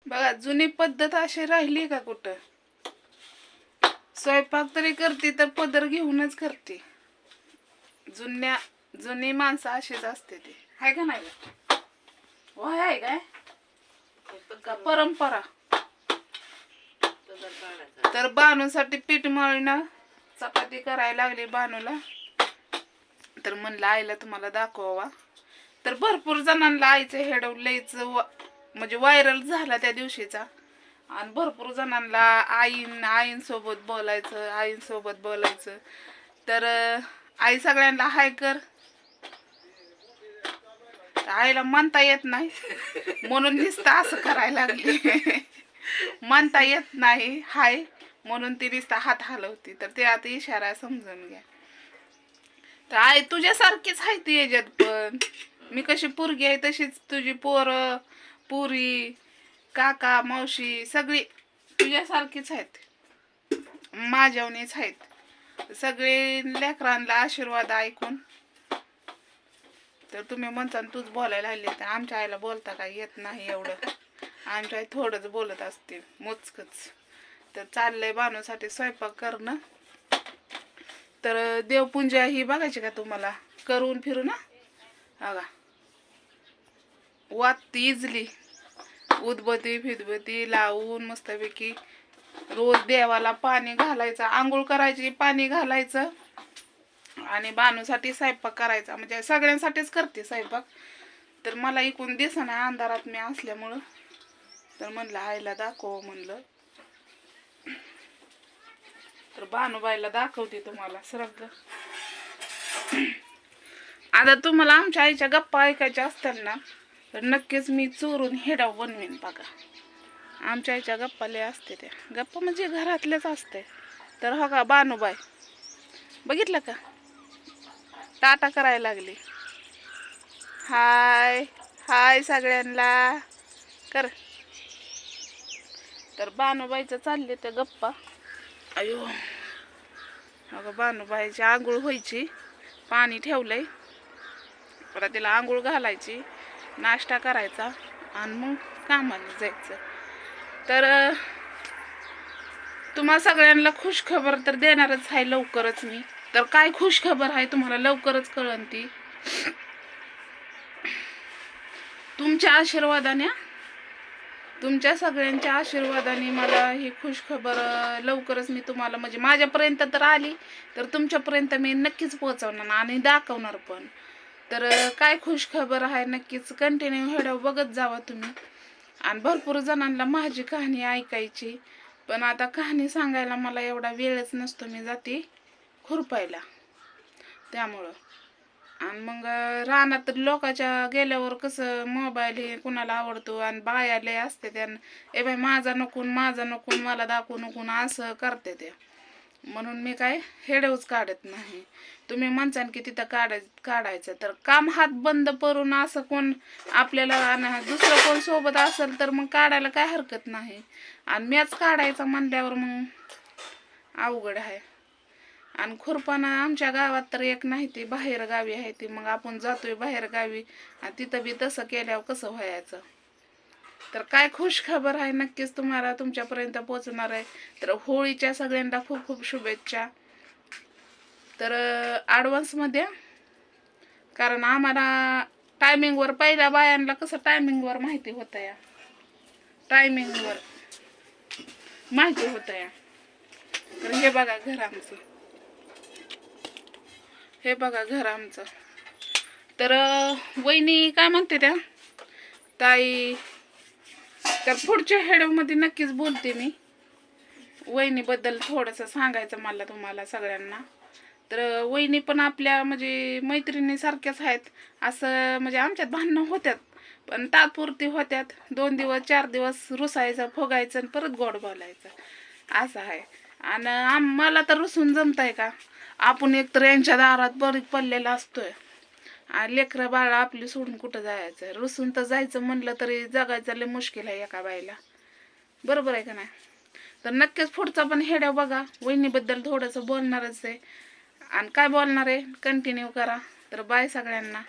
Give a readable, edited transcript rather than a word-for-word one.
बघा जुनी पद्धत अशी राहिली का कुठं? स्वयंपाक तरी करते तर पदर घेऊनच करते. जुनी माणसं अशीच असते ती, आहे का नाही? वय आहे काय का परंपरा? तर बानूसाठी पीठ मळणं, चपाती करायला लागली बानूला. तर म्हणलं आईला तुम्हाला दाखवावा. तर भरपूर जणांना आईचं हेडव लईच म्हणजे व्हायरल झाला त्या दिवशीचा. आणि भरपूर जणांना आईंसोबत बोलायचं. तर आई सगळ्यांना हाय कर. आईला म्हणता येत नाही म्हणून नुसतं असं करायला लागली. म्हणता येत नाही हाय म्हणून ती नुसतं हात हलवती. तर ते आता इशारा समजून घ्या. तर आई तुझ्यासारखीच आहे ती याच्यात पण. मी कशी पोरगी आहे तशीच तुझी पुरी काका मावशी सगळी तुझ्यासारखीच आहेत, माझ्यावनीच आहेत. सगळे लेकरांना आशीर्वाद ऐकून. तर तुम्ही म्हणता तूच बोलायला लागली. तर आमच्या आईला बोलता काय येत नाही एवढं. आमच्या आई थोडंच बोलत असते मोजकच. तर चाललंय बानूसाठी स्वयंपाक करणं. तर देवपूजा ही बघायची का तुम्हाला? करून फिरू ना बघा. वाती इजली उदबत्ती फिदबत्ती लावून मस्तपैकी रोज देवाला पाणी घालायचं, आंघोळ करायची, पाणी घालायचं आणि बानूसाठी स्वयंपाक करायचा. म्हणजे सगळ्यांसाठीच करते स्वयंपाक. तर मला इकून दिसना अंधारात मी असल्यामुळं. तर म्हणलं आईला दाखव म्हणलं. तर बानूबाईला दाखवते तुम्हाला सरक. आता तुम्हाला आमच्या आईच्या गप्पा ऐकायच्या असतात ना तर नक्कीच मी चोरून हेडाव बनवीन बघा. आमच्या आईच्या गप्पा लय असते. त्या गप्पा म्हणजे घरातलेच असते. तर हो का बानूबाई बघितलं का टाटा करायला लागली. हाय हाय सगळ्यांना कर. तर बानूबाईचं चालले ते गप्पा. अयो अगं बानूबाईची आंघोळ व्हायची, पाणी ठेवलंय. परत तिला आंघोळ घालायची, नाश्ता करायचा आणि मग कामाला जायचं. तर तुम्हा सगळ्यांना खुश खबर तर देणारच आहे लवकरच मी. तर काय खुश खबर आहे तुम्हाला लवकरच कळन ती. तुमच्या आशीर्वादाने, तुमच्या सगळ्यांच्या आशीर्वादाने मला ही खुश खबर लवकरच मी तुम्हाला म्हणजे माझ्यापर्यंत तर आली तर तुमच्यापर्यंत मी नक्कीच पोहोचवणार आणि दाखवणार पण. तर काय खुश खबर आहे नक्कीच कंटिन्यू व्हिडिओ बघत जावा तुम्ही. आणि भरपूर जणांना माझी कहाणी ऐकायची. पण आता कहाणी सांगायला मला एवढा वेळच नसतो. मी जाते खुरपायला त्यामुळं. आणि मग रानात लोकांच्या गेल्यावर कसं मोबाईल हे कुणाला आवडतो आणि बाया लय असते त्या ए बाई माझा नकून मला दाखवू नकून असं करते ते. म्हणून मी काय हेडवच काढत नाही. तुम्ही म्हणसान की तिथं काढायचं तर काम हात बंद करून असं कोण आपल्याला दुसरं कोण सोबत असेल तर मग काढायला काय हरकत नाही. आणि मॅच काढायचा म्हणल्यावर मग अवघड आहे. आणि खुरपाना आमच्या गावात तर एक नाही ती बाहेर गावी आहे ती. मग आपण जातोय बाहेर गावी आणि तिथं बी तसं केल्यावर कसं व्हायचं. तर काय खुश खबर आहे नक्कीच तुम्हाला तुमच्यापर्यंत पोहोचणार आहे. तर होळीच्या सगळ्यांना खूप खूप शुभेच्छा. तर ॲडव्हान्समध्ये कारण आम्हाला टायमिंगवर पहिल्या बायांना कसं टायमिंगवर माहिती होतं या. टायमिंगवर माहिती होतं या. तर हे बघा घर आमचं, हे बघा घर आमचं. तर वहिनी काय म्हणते त्या ताई. तर पुढच्या व्हिडिओमध्ये नक्कीच बोलते मी वहिनीबद्दल थोडंसं सांगायचं मला तुम्हाला सगळ्यांना. तर वहिनी पण आपल्या म्हणजे मैत्रिणीसारख्याच आहेत. असं म्हणजे आमच्यात भांडणं होत्यात पण तात्पुरती होत्यात. 2 दिवस 4 दिवस रुसायचं फुगायचं आणि परत गोड बोलायचं असं आहे. आणि मला तर रुसून जमताय का? आपण एकतर यांच्या दारात बरीक पडलेला असतोय आणि लेकरं बाळा आपली सोडून कुठं जायचं. रुसून तर जायचं म्हणलं तरी जगायचं लय मुश्किल आहे एका बाईला. बरोबर आहे का नाही? तर नक्कीच पुढचा पण हेड्या बघा. वहिनीबद्दल थोडंसं बोलणारच आहे आणि काय बोलणार आहे कंटिन्यू करा. तर बाय सगळ्यांना.